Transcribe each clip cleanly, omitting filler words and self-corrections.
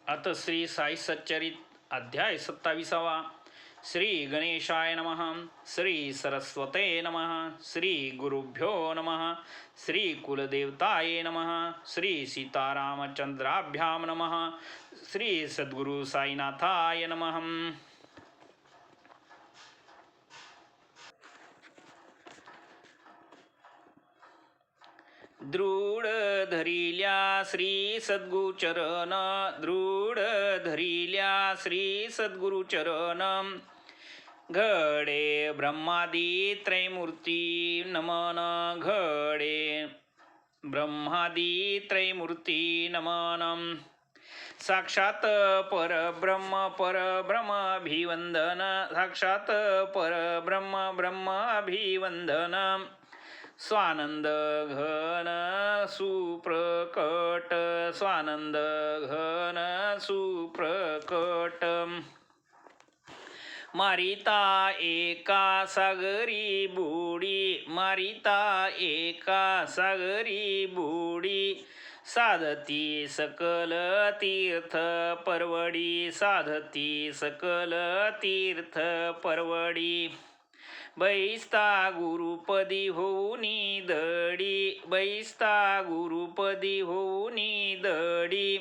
अथ श्री साई सच्चरित अध्याय 27वा. श्री गणेशाय नमः. श्री सरस्वते नमः. श्री गुरुभ्यो नमः. श्री कुलदेवताये नमः. श्री सीतारामचंद्राभ्यां नमः. श्री सद्गुरु साईनाथाय नमः. दृढ धरिल्या श्री सद्गुचरण, दृढ धरिल्या श्री सद्गुरुचरण. घडे ब्रह्मादी त्रैमूर्ती नमन, घडे ब्रह्मादी त्रैमूर्ती नमन. साक्षात परब्रह्म परब्रह्माभिवंदन, साक्षात परब्रह्म ब्रह्माभिवंदन. स्वानंद घन सुप्रकट, स्वानंद घन सुप्रकट. मारिता एका सागरी बुडी, मारिता एका सागरी बुडी. साधती सकल तीर्थ परवडी, साधती सकल तीर्थ परवडी. बैसता गुरुपदी होऊनी दडी, बैसता गुरुपदी होऊनी दडी.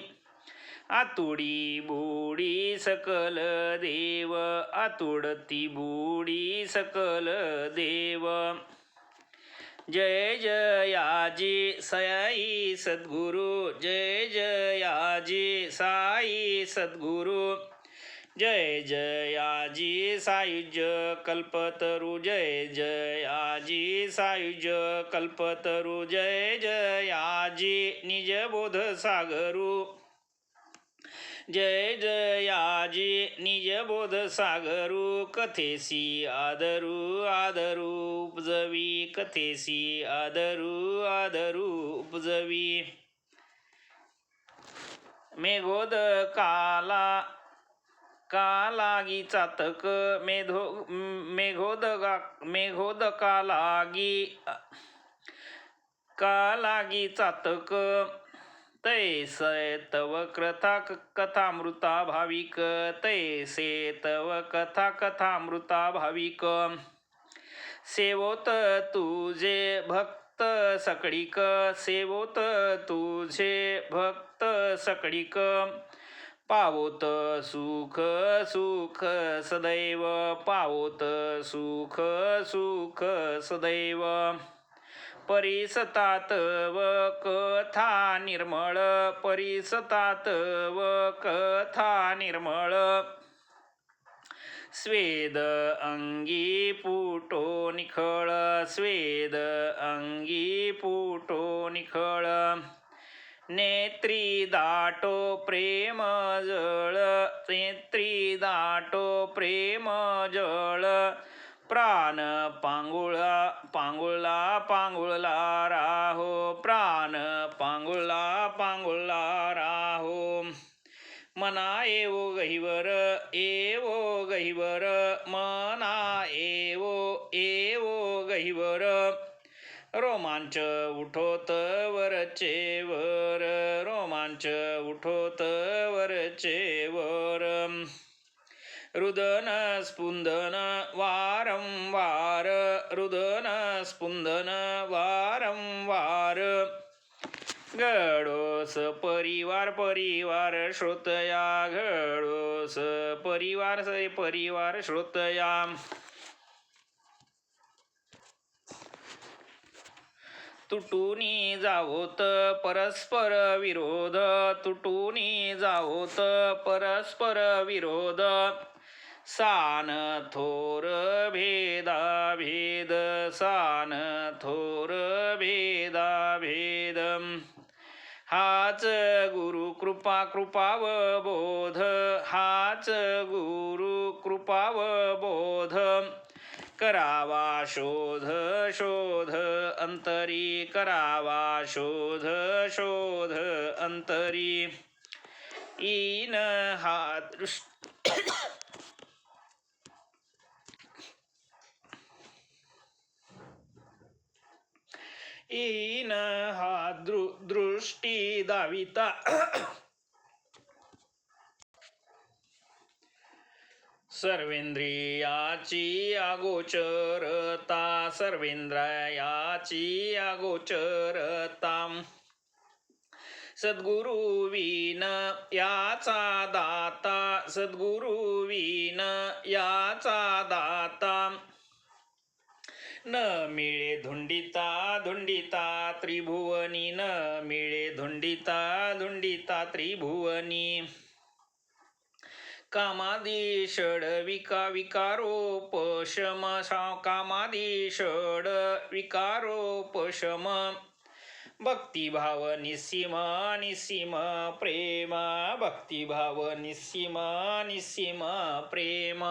आतुडी बुडी सकल देव, आतुडती बुडी सकल देव. जय जयाजी साई सद्गुरु, जय जयाजी साई सद्गुरु. जय जयाजी सायुज कल्पतरु, जय जयाजी सायुज कल्पतरु. जय जयाजी निजबोध सागरू, जय जयाजी निजबोध सागरू. कथेसी आदरू आदरू उपजवी, कथेसी आदरू आदरू उपजवी. मेघोदकाला कालागी चातक, मेघोदकालागी कालागी चातक. तैसे तव कथा कथामृता भाविक, तैसे तव कथा कथामृता भाविक. सेवोत तुझे भक्त सकळीक, सेवोत तुझे भक्त सकळीक. पावोत सुख सुख सदैव, पावोत सुख सुख सदैव. परिसतात व कथा निर्मळ, परिसतात व कथा निर्मळ. स्वेद अंगी पुटो निखळ, स्वेद अंगी पुटो निखळ. नेत्री दाटो प्रेम जळ, नेत्री दाटो प्रेम जळ. प्राण पांगुळा पांगुळला पांगुळला राहो, प्राण पांगुळला पांगुळला राहो. मना येवो गहिवर, येवो गहिवर, मना येवो येवो गहिवर. रोमांच उठोत वरचे वर, रोमांच उठोत वरचे वर. रुदन स्पुंदन वारंवार, रुदन स्पुंदन वारंवार. घडोस परिवार परिवार श्रोतया, घडोस परिवार परिवार श्रोतया. तुटूनी जावोत परस्पर विरोध, तुटूनी जावोत परस्पर विरोध. सान थोर भेदा भेद, सान थोर भेदा भेद. हाच गुरु कृपा कृपाव बोध, हाच गुरु कृपाव बोध. करावा शोध शोध अंतरी, करावा शोध शोध अंतरी. ईन हा ईन हा दृष्टी दाविता सर्वेंद्रियाची अगोचरता सर्वेंद्रियाची अगोचरता सद्गुरु विन याचा दाता सद्गुरु विन याचा दाता न मिळे धुंडिता धुंडिता त्रिभुवनी न मिळे धुंडिता धुंडिता त्रिभुवनी कामादी षड विकारोपशम कामादी षड विकारोपशम भक्तिभाव निस्सीम निस्सीम प्रेम भक्तिभाव निस्सीम निस्सीम प्रेम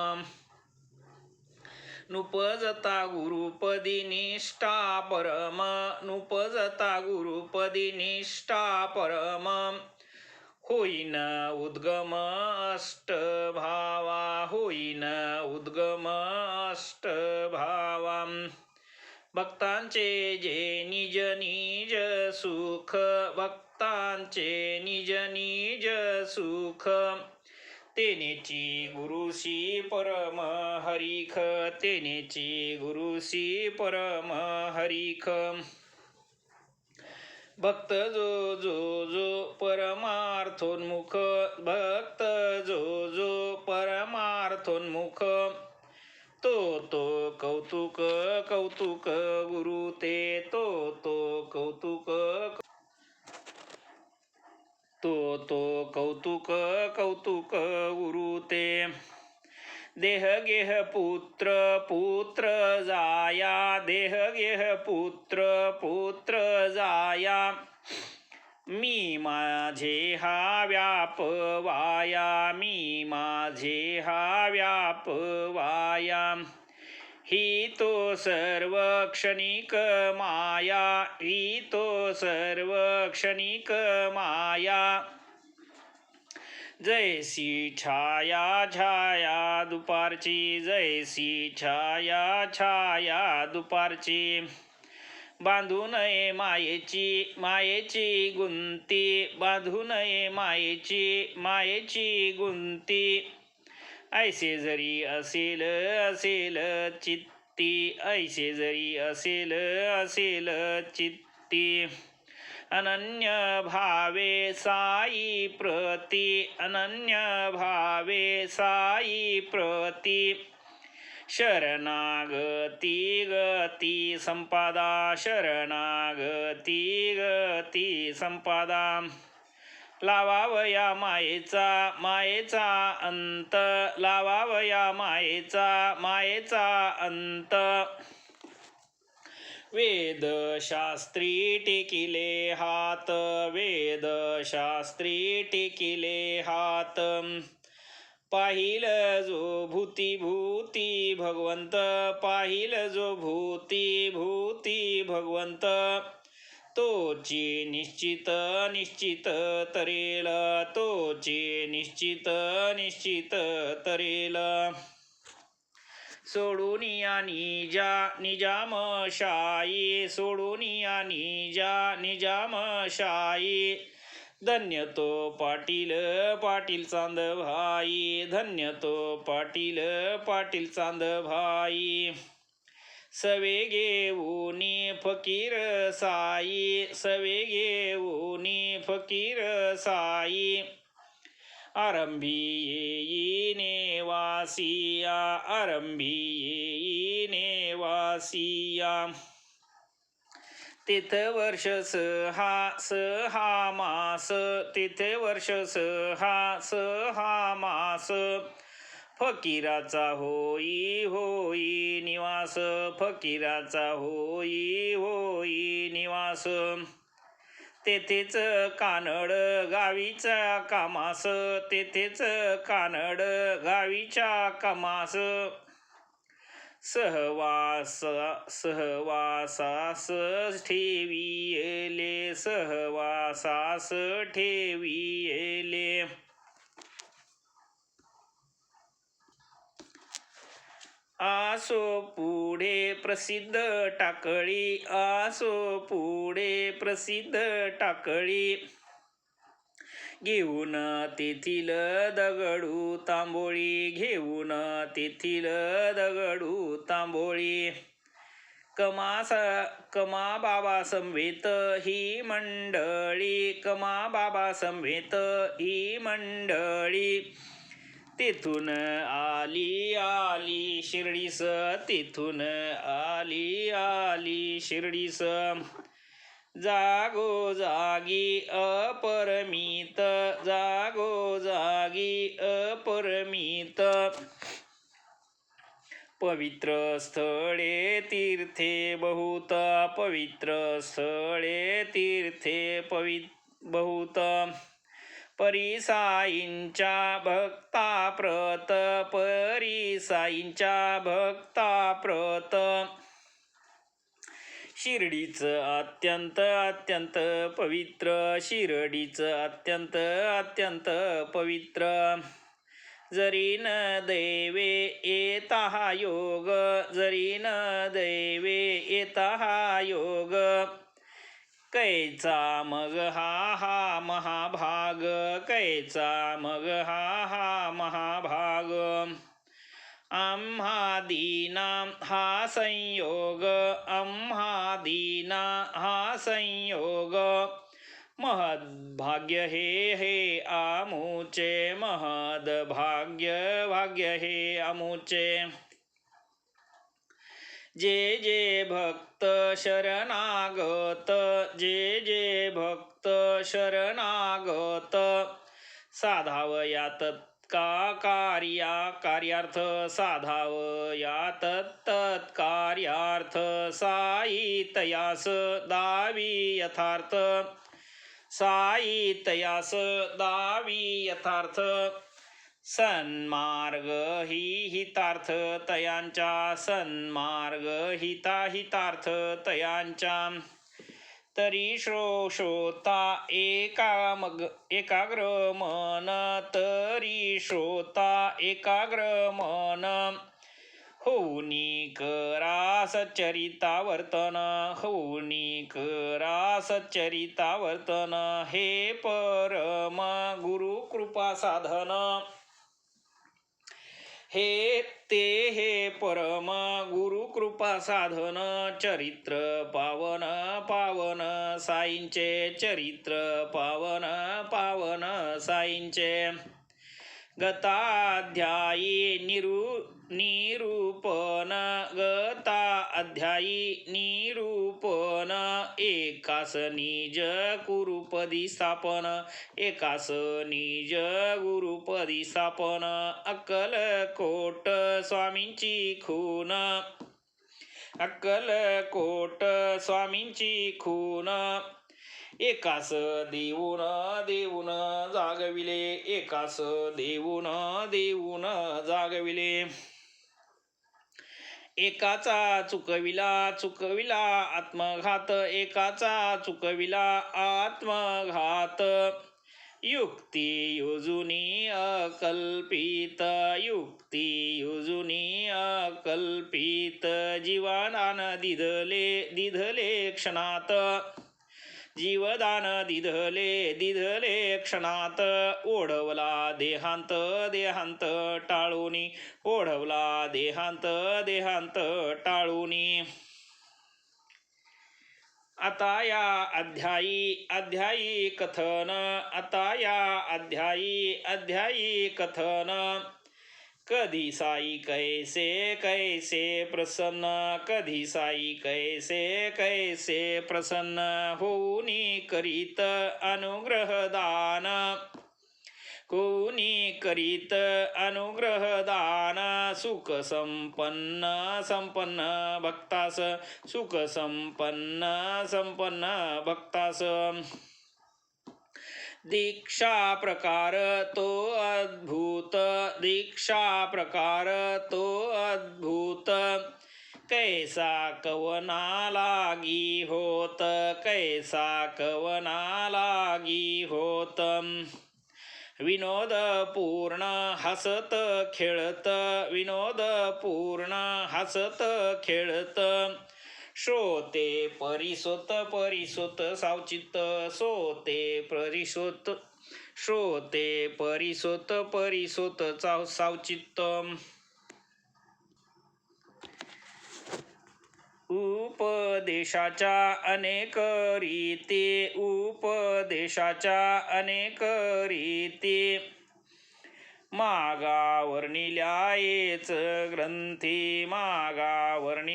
नुपजता गुरुपदी निष्ठा परम नुपजता गुरुपदी निष्ठा परम होईन उद्गम अष्टभावा होईन उद्गम अष्टभावा भक्तांचे जे निज निज सुख भक्तांचे निज निज सुख तेनेची गुरुसी परम हरिख तेनेची गुरुसी परम हरिख भक्त जो जो जो परमार्थोन्मुख भक्त जो जो परमार्थोन्मुख तो कौतुक कौतुक गुरु ते तो कौतुक कौतुक कौतुक गुरु ते देह गेह पुत्र पुत्र जाया देह गेह पुत्र पुत्र जाया मी माझे हा व्याप वाया मी माझे हा व्याप वाया ही तो सर्व क्षणिक माया ही तो सर्व क्षणिक माया जैसी छाया छाया दुपारची जैसी छाया छाया दुपारची बांधू नये मायेची मायेची गुंती बांधू नये मायेची मायेची गुंती ऐसे जरी असेल असेल चित्ती ऐसे जरी असेल असेल चित्ती अनन्य भावे साई प्रती अनन्य भावे साई प्रती शरणागती गती संपादा शरणागती गती संपादा लावावया मायेचा मायेचा अंत लावावया मायेचा मायेचा अंत वेदशास्त्री टेकिले हात वेदशास्त्री टेकिले हात पाहिल जो भूती भूती भगवंत पाहिल जो भूती भूती भगवंत तोची निश्चित निश्चित तरेल तोची निश्चित निश्चित तरेल सोडून या निजा निजामशाही सोडून या निजा निजामशाही धन्य तो पाटील पाटील चांद भाई धन्य तो पाटील पाटील चांद भाई सवे घेऊनी फकीर साई सवे घेऊनी फकीर साई आरंभी येई नेवासिया आरंभी येई नेवासिया तिथ वर्ष सहा मास तिथ वर्ष सहा मास फकीराचा होई होई निवास फकीराचा होई होई निवास तेथेच कानड गावीच्या कामास तेथेच कानड गावीच्या कामास सहवासास ठेविले सहवासास ठेविले आसो पुढे प्रसिद्ध टाकळी आसो पुढे प्रसिद्ध टाकळी घेऊन तेथील दगडू तांबोळी, घेऊन तेथील दगडू तांबोळी. कमा बाबा समवेत ही मंडळी, कमा बाबा समवेत ही मंडळी. तेथून आली आली शिर्डीस, तेथून आली आली शिर्डीस. जागोजागी अपरमित, जागोजागी अपरमित. पवित्र स्थळे तीर्थे बहुत, पवित्र स्थळे तीर्थे बहुत. परिसाईंच्या भक्ताप्रत, परिसाईंच्या भक्ताप्रत. शिर्डीच अत्यंत अत्यंत पवित्र, शिर्डीच अत्यंत अत्यंत पवित्र. जरी न दैवे येता योग, जरी न दैवे येता योग. कैचा मग हा महाभाग, कैचा मग हा महाभाग. आम्हा दीना हा संयोग, आम्हा दीना हा संयोग. महद्भाग्य हे आमुचे, महद्भाग्य भाग्य हे आमुचे. जे जे भक्त शरणागत, जे जे भक्त शरणागत. साधावयात कार्यार्थ, साधावयात तत्कार्यार्थ. साई तयास दावी यथार्थ, साई तयास दावी यथार्थ. सन्मार्ग ही हितार्थ तयांच्या, सन्मार्ग हितार्थ तयांच्या. तरी श्रोता एकाग्र मन, तरी श्रोता एकाग्र मन. होऊनी करा सच्चरितावर्तन, होऊनी करा सच्चरितावर्तन. हे परम गुरु कृपा साधन, हे परम गुरु कृपा साधन. चरित्र पावन पावन साईंचे, चरित्र पावन पावन साईंचे. गताध्यायी निरूपण, गताध्यायी निरूपण. एकास निज गुरुपदी स्थापन, एकास निज गुरुपदी स्थापन. अक्कलकोट स्वामींची खून, अक्कलकोट स्वामींची खून. एकास देऊन देऊन जागविले, एकास देऊन देऊन जागविले. एकाचा चुकविला आत्मघात, एकाचा चुकविला आत्मघात. युक्ती योजुनी अकल्पित, युक्ती योजुनी अकल्पित. जीवदान दिधले क्षणात, जीवदान दिधले क्षणात. ओढवला देहांत देहांत टाळूनी, ओढवला देहांत देहांत टाळूनी. आता या अध्यायी कथन, आता या अध्यायी कथन. कधी साई कैसे प्रसन्न, कधी साई कैसे प्रसन्न. होऊनी करीत अनुग्रह दान, होऊनी करीत अनुग्रह दान. सुख संपन्न भक्तास, सुख संपन्न भक्तास. दीक्षा प्रकार तो अद्भुत, दीक्षा प्रकार तो अद्भुत. कैसा कवना लागी होत, कैसा कवना लागी होत. विनोद पूर्ण हसत खेळत, विनोद पूर्ण हसत खेळत. श्रोते परिसोत सावचित, श्रोते परिसोत श्रोते परिसोत परिसोत सावचित्त उपदेशाच्या अनेक रीती उपदेशाच्या अनेक रीती मागावर्णिल्यायेच ग्रंथी मागावर्णिल्यायेच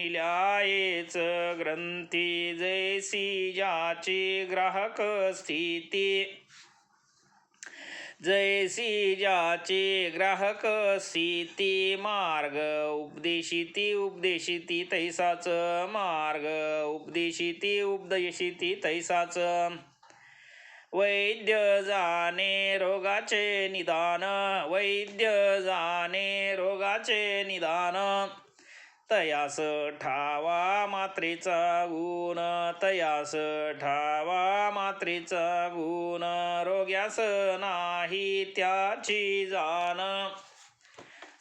ग्रंथी जैसी ज्याची ग्राहक स्थिती जैसी ज्याची ग्राहक स्थिती मार्ग उपदेशिती उपदेशिती तैसाच मार्ग उपदेशिती तैसाच वैद्य जाणे रोगाचे निदान वैद्य जाणे रोगाचे निदान तयास ठावा मात्रेचा गुण तयास ठावा मात्रेचा गुण रोग्यास नाही त्याची जाण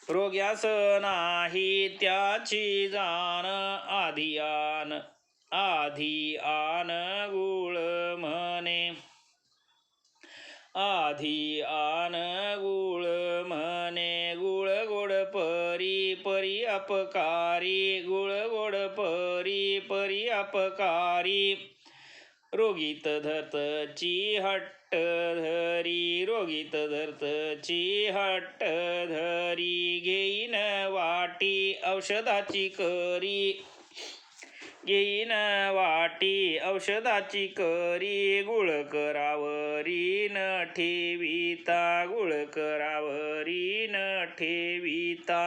रोग्यास नाही त्याची जाण आधी आन गुळ म्हणे आधी आन गुळ म्हणे गुळ गोड परी परी अपकारी गुळ गोड परी परी अपकारी रोगीत धरतची हट्ट धरी रोगीत धरतची हट्ट धरी घेईन वाटी औषधाची करी घेईन वाटी औषधाची करी गुळ करावरी न ठेविता गुळ करावरी न ठेविता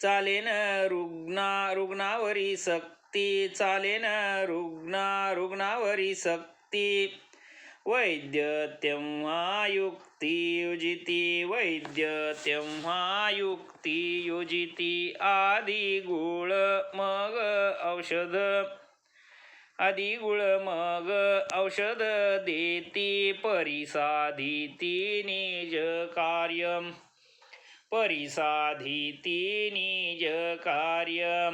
चालेन रुग्णावरी सक्ती चालेन रुग्णावरी सक्ती वैद्य तेव्हा युक्ती युजिती वैद्य तेव्हा युक्ती युजिती आधी गुळ मग औषध आधी गुळ मग औषध देती परिसाधिती निज कार्य परिसाधिती निज कार्य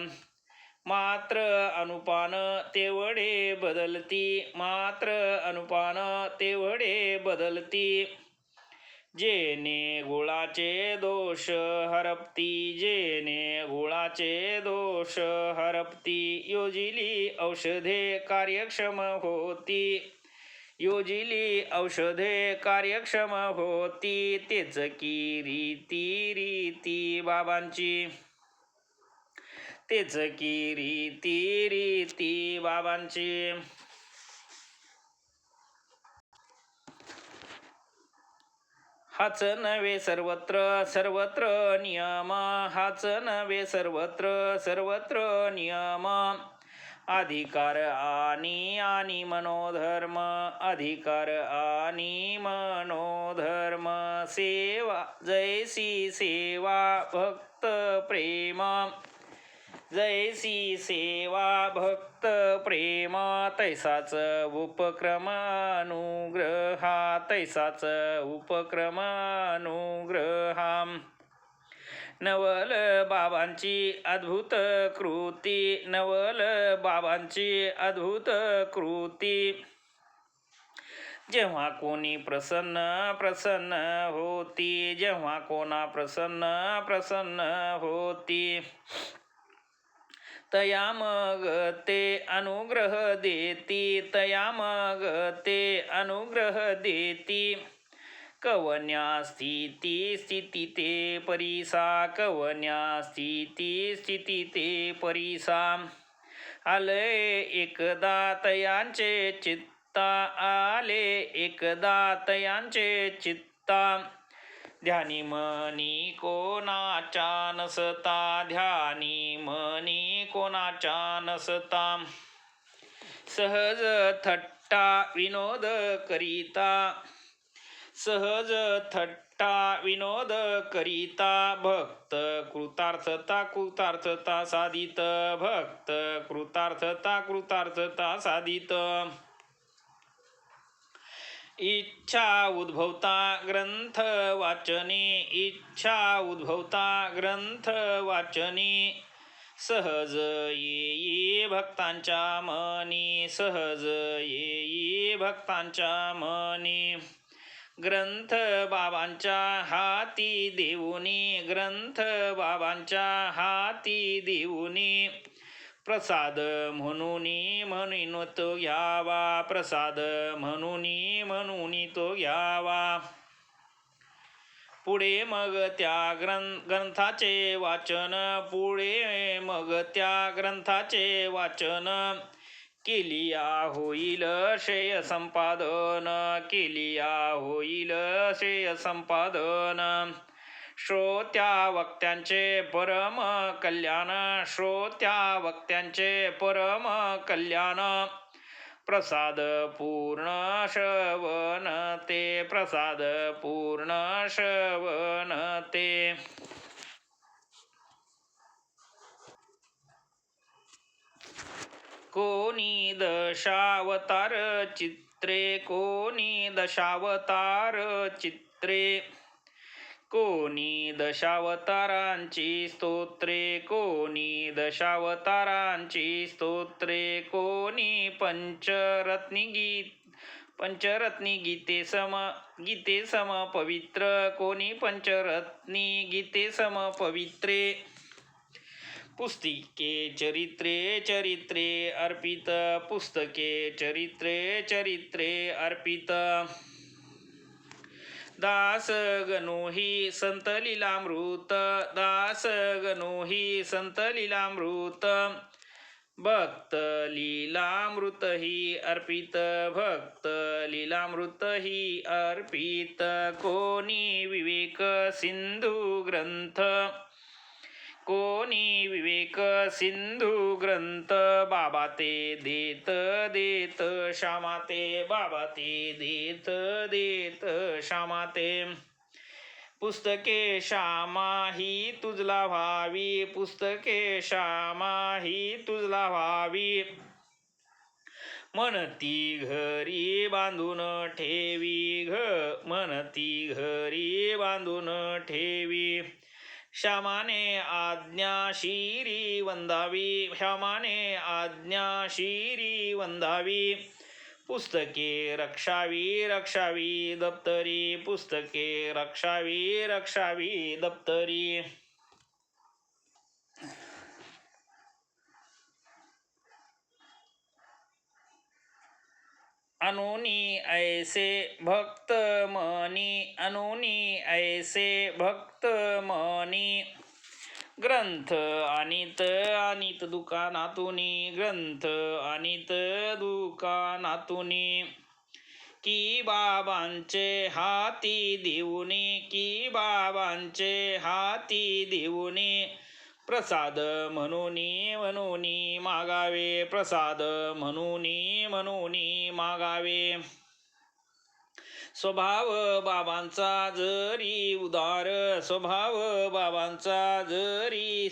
मात्र अनुपान तेवढे बदलती मात्र अनुपान तेवढे बदलती जेने गुळाचे दोष हरपती जेने गुळाचे दोष हरपती योजिली औषधे कार्यक्षम होती योजिली औषधे कार्यक्षम होती तेच की रीती बाबांची तेच की रीती बाबांची हाच नव्हे सर्वत्र नियम हाच नव्हे सर्वत्र नियम अधिकार आणि मनोधर्म अधिकार आणि मनोधर्म सेवा जैसी सेवा भक्त प्रेम जैसी सेवा भक्त प्रेम तैसाच उपक्रम अनुग्रहा तैसाच उपक्रम अनुग्रहा नवल बाबांची अद्भुत कृती नवल बाबांची अद्भुत कृती जेव्हा कोणी प्रसन्न होती जेव्हा कोणा प्रसन्न होती तया मग ते अनुग्रह देती तया मग ते अनुग्रह देती कवन्या स्थिती ते परिसा कवन्या स्थिती ते परिसा आले एकदा तयांचे चित्ता आले एकदा तयांचे चित्ता ध्यानी मनी कोणाच्या नसता ध्यानी मनी कोणाच्या नसता सहज थट्टा विनोद करिता सहज थट्टा विनोद करिता भक्त कृतार्थता साधित भक्त कृतार्थता साधित इच्छा उद्भवता ग्रंथ वाचने इच्छा उद्भवता ग्रंथ वाचने सहज येई भक्तांच्या मनी, सहज येई भक्तांच्या मनी. ग्रंथ बाबांच्या हाती देऊनी, ग्रंथ बाबांच्या हाती देऊनी. प्रसाद म्हणून तो घ्यावा, प्रसाद म्हणून तो घ्यावा. पुढे मग त्या ग्रंथाचे वाचन, पुढे मग त्या ग्रंथाचे वाचन. केलिया होईल श्रेय संपादन, केलिया होईल श्रेय संपादन. श्रोत्या वक्त्यांचे परम कल्याण, श्रोत्या वक्त्यांचे परम कल्याण. प्रसाद पूर्ण श्रवण ते, प्रसाद पूर्ण श्रवण ते. कोणी दशावतार चित्रे, कोणी दशावतार चित्रे. कोणी दशावतारांची स्तोत्रे, कोणी दशावतारांची स्तोत्रे. कोणी पंचरत्नी गीते सम पवित्र, कोणी पंचरत्नी गीते सम पवित्रे. पुस्तके चरित्रे अर्पित, पुस्तके चरित्रे अर्पित. दास गणोही संत लीलामृत, दास गणोही संत लीलामृत. भक्त लीलामृत ही अर्पित, भक्त लीलामृत ही अर्पित. कोणी विवेक सिंधू ग्रंथ, कोणी विवेक सिंधू ग्रंथ. बाबा ते देत श्यामा ते, बाबा ते देत श्यामा ते. पुस्तके श्यामा ही तुझला व्हावी, पुस्तके श्यामा ही तुझला व्हावी. म्हणती घरी बांधून ठेवी, म्हणती घरी बांधून ठेवी. श्यामाने आज्ञा शिरी वंदावी, श्यामाने आज्ञा शिरी वंदावी. पुस्तके रक्षावी दप्तरी, पुस्तके रक्षावी दप्तरी. अनुनी ऐसे भक्त मनी, अनुनी ऐसे भक्त मनी. ग्रंथ आणीत दुकानातुनी, ग्रंथ आणीत दुकानातुनी. की बाबांचे हाती देऊनी, की बाबांचे हाती देऊनी. प्रसाद म्हणून मागावे, प्रसाद म्हणून मागावे. स्वभाव बाबांचा जरी उदार, स्वभाव बाबांचा जरी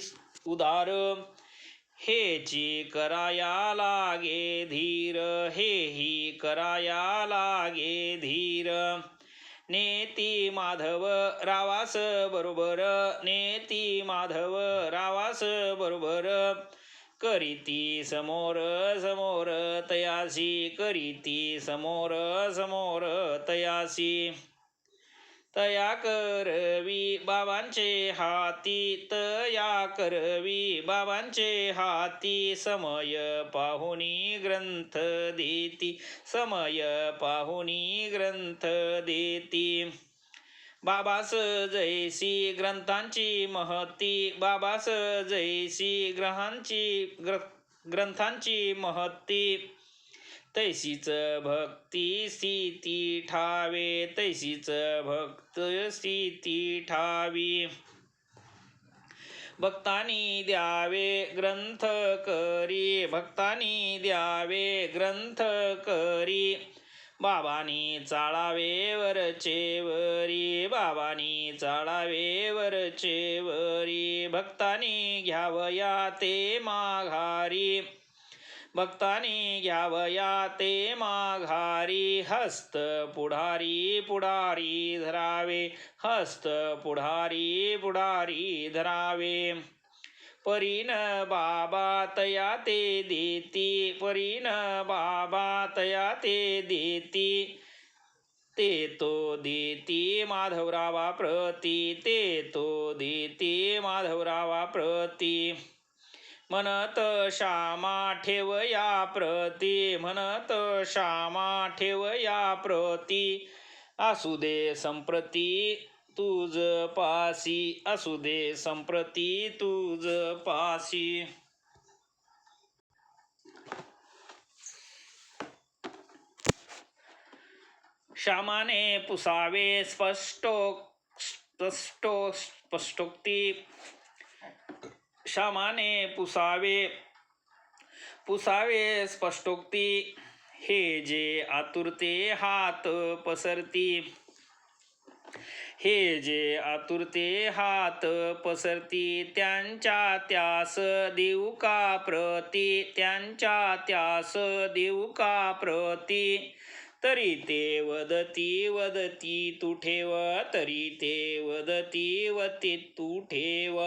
उदार. हेची कराया लागे धीर, हेही कराया लागे धीर. नेती माधव रावास बरोबर, नेती माधव रावास बरोबर. करीती समोर तयासी, करीती समोर तयासी. तया करवी बाबांचे हाती, तया करवी बाबांचे हाती. समय पाहुनी ग्रंथ देती, समय पाहुनी ग्रंथ देती. बाबास जैसी ग्रंथांची महती, बाबास जैसी ग्रंथांची महती. तैसीच भक्ती स्थिती ठावे, तैसीच भक्त स्थिती ठावी. भक्तानी द्यावे ग्रंथ करी, भक्तानी द्यावे ग्रंथ करी. बाबांनी चाळावे वरचे वरी, बाबांनी चाळावे वरचे वरी. भक्तांनी घ्यावया ते माघारी, भक्तांनी घ्यावया ते माघारी. हस्त पुढारी धरावे, हस्त पुढारी धरावे. परीन बाबा तया ते देती, परीन बाबा तया ते देती, ते तो देती माधवरावा प्रती, ते तो देती माधवरावा प्रती. म्हणत श्यामा ठेवया प्रती, म्हणत श्यामा ठेवया प्रती, असू दे संप्रती तुझ पासी, असू दे संप्रती तुझ पासी. श्यामाने पुसावे स्पष्टोक्ती, श्यामाने पुसावे स्पष्टोक्ती, हे जे आतुरते हात पसरती, हे जे आतुरते हात पसरती, त्यांच्या त्यास देऊ का प्रती, त्यांच्या त्यास देऊ का प्रती. तरी ते वदती तू ठेव, तरी ते वदती तू ठेव.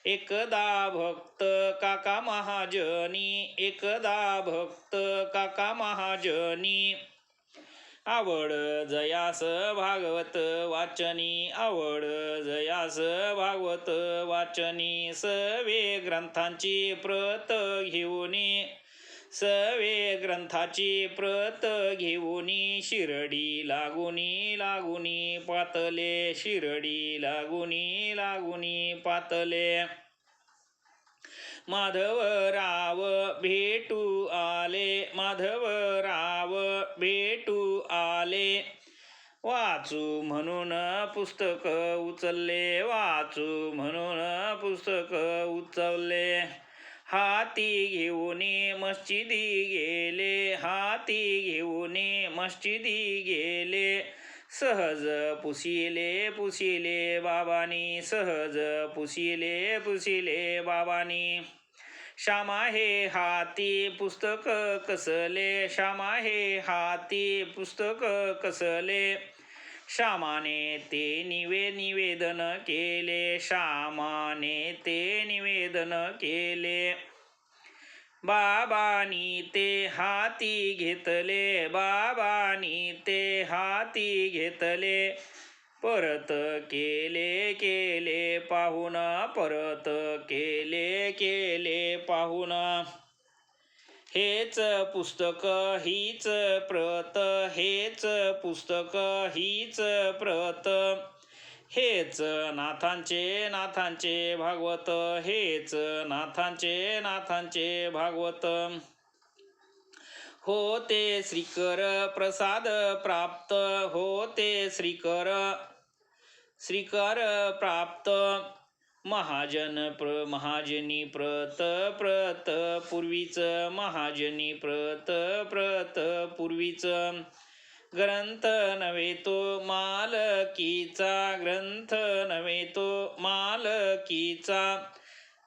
एकदा भक्त काका महाजनी, एकदा भक्त काका महाजनी, आवड जयास भागवत वाचनी, आवड जयास भागवत वाचनी. सवे ग्रंथांची प्रत घेऊनी, सवे ग्रंथाची प्रत घेऊनी, शिरडी लागुनी पातले, शिरडी लागुनी पातले. माधवराव भेटू आले, माधवराव भेटू आले, वाचू म्हणून पुस्तक उचलले, वाचू म्हणून पुस्तक उचलले. हाती घेऊनी मस्जिदी गेले, हाती घेऊनी मस्जिदी गेले, सहज पुसिले बाबांनी, सहज पुसिले बाबांनी. श्यामा हे हाती पुस्तक कसले, श्यामा हे हाती पुस्तक कसले, श्यामाने ते निवेदन केले, श्यामाने ते निवेदन केले. बाबांनी ते हाती घेतले, बाबांनी ते हाती घेतले, परत केले पाहुण, परत केले पाहुण. हेच पुस्तक हीच प्रत, हेच पुस्तक हीच प्रत, हेच नाथांचे भागवत, हेच नाथांचे भागवत. होते श्रीकर प्रसाद प्राप्त, होते श्रीकर प्राप्त. महाजनी प्रत पूर्वीच, महाजनी प्रत पूर्वीच. ग्रंथ नव्हे तो मालकीचा, ग्रंथ नव्हे तो मालकीचा,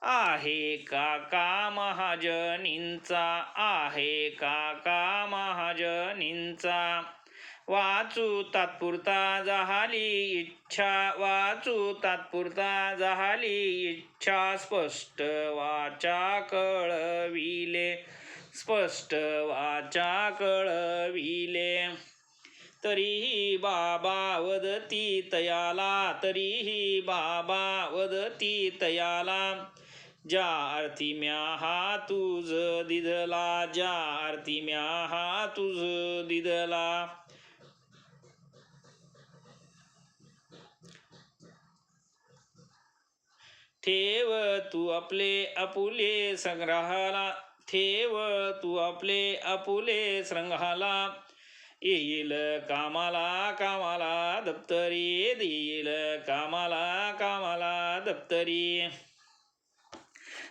आहे काका महाजनींचा, आहे काका महाजनींचा. वाचू तात्पुरता झाली इच्छा, वाचू तात्पुरता झाली इच्छा, स्पष्ट वाचा कळविले, स्पष्ट वाचा कळविले. तरीही बाबा वदती तयाला, तरीही बाबा वदती तयाला, ज्या आरती म्या हा तुझ दिधला, ज्या आरती म्या हा तुझ दिधला. ठेव तू आपले आपुले संग्रहाला, ठेव तू आपले आपुले संग्रहाला, येईल कामाला दप्तरी, येईल कामाला दप्तरी.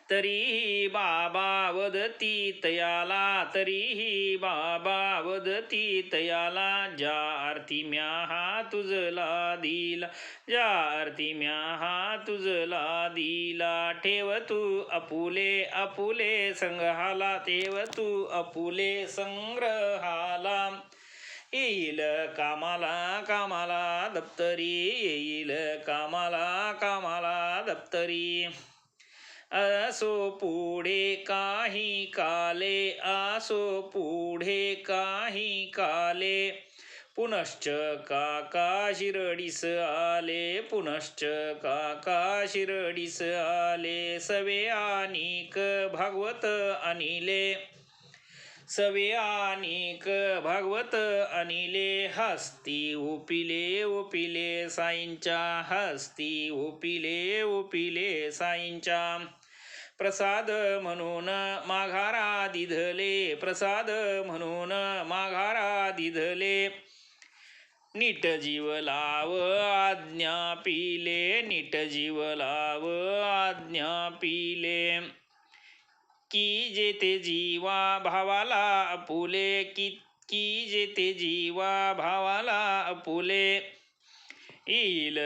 तरीही बाबा वदती तयाला, तरीही बाबा वदती तयाला, ज्या आरती म्या हा तुझला दिला, ज्या आरती म्या हा तुझला दिला. ठेव तू आपुले संग्रहाला, ठेव तू आपुले संग्रहाला, येईल कामाला दप्तरी, येईल कामाला दप्तरी. असो पुढे काही काले, असो पुढे काही काले, पुनश्च काका शिरडीस आले, पुनश्च काका शिरडीस आले, सवे अनिक भागवत अनिले, सवे अनिक भागवत अनिले, हस्ती ओपिले ओपिले साईंच्या, हस्ती ओपिले ओपिले साईंच्या, प्रसाद म्हणून माघारा दिधले, प्रसाद म्हणून माघारा दिधले, नीट जीव लाव आज्ञा पिले, नीट जीव लाव आज्ञा पिले, की जेते जीवा भावाला आपुले, की जेते जीवा भावाला आपुले, येईल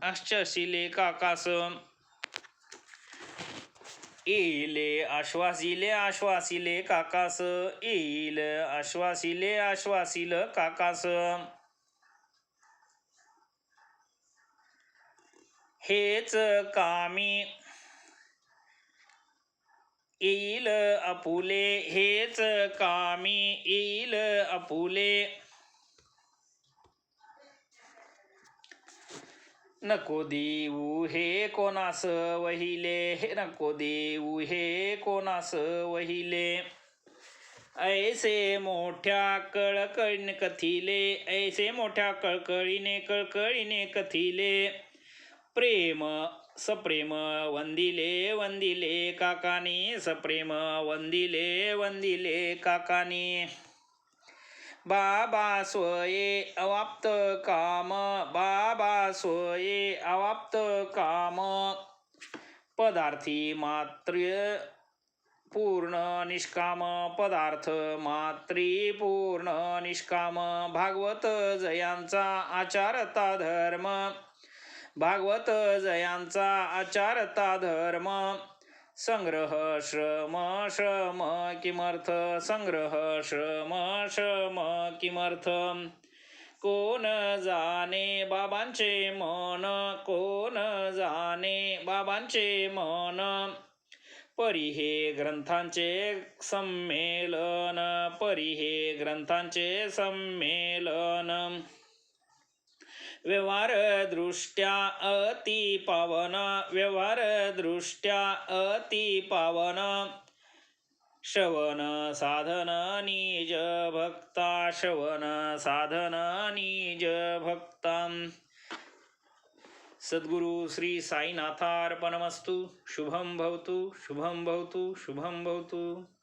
आश्चशिले काकास, येईल आश्वासिले आश्वासिले काकास, येईल आश्वासिले आश्वासिल काकास, हेच कामी येईल आपुले, हेच कामी येईल आपुले, नको देऊ हे कोणास वहिले, नको देऊ हे कोणास वहिले, ऐसे मोठ्या कळकळीने कथिले, ऐसे मोठ्या कळकळीने कथिले, प्रेम सप्रेम वंदिले वंदिले काकानी, सप्रेम वंदिले वंदिले काकानी, बाबा स्वये अवाप्त काम, बाबा स्वये अवाप्त काम, पदार्थी मात्र पूर्ण निष्काम, पदार्थ मात्री पूर्ण निष्काम, भागवत जयांचा आचारता धर्म, भागवत जयांचा आचारता धर्म, संग्रह श्रम श्रम किमर्थ, संग्रह श्रम श्रम किमर्थ, कोण जाणे बाबांचे मन, कोण जाणे बाबांचे मन, परी हे ग्रंथांचे संमेलन, परी हे ग्रंथांचे संमेलन, व्यवहार दृष्ट्या अति पावन, व्यवहार दृष्ट्या अति पावन, श्रवण साधन निज भक्ता, श्रवण साधन निज भक्ता. सद्गुरु श्री साईनाथार्पणमस्तु. शुभम भवतु, शुभम भवतु, शुभम भवतु.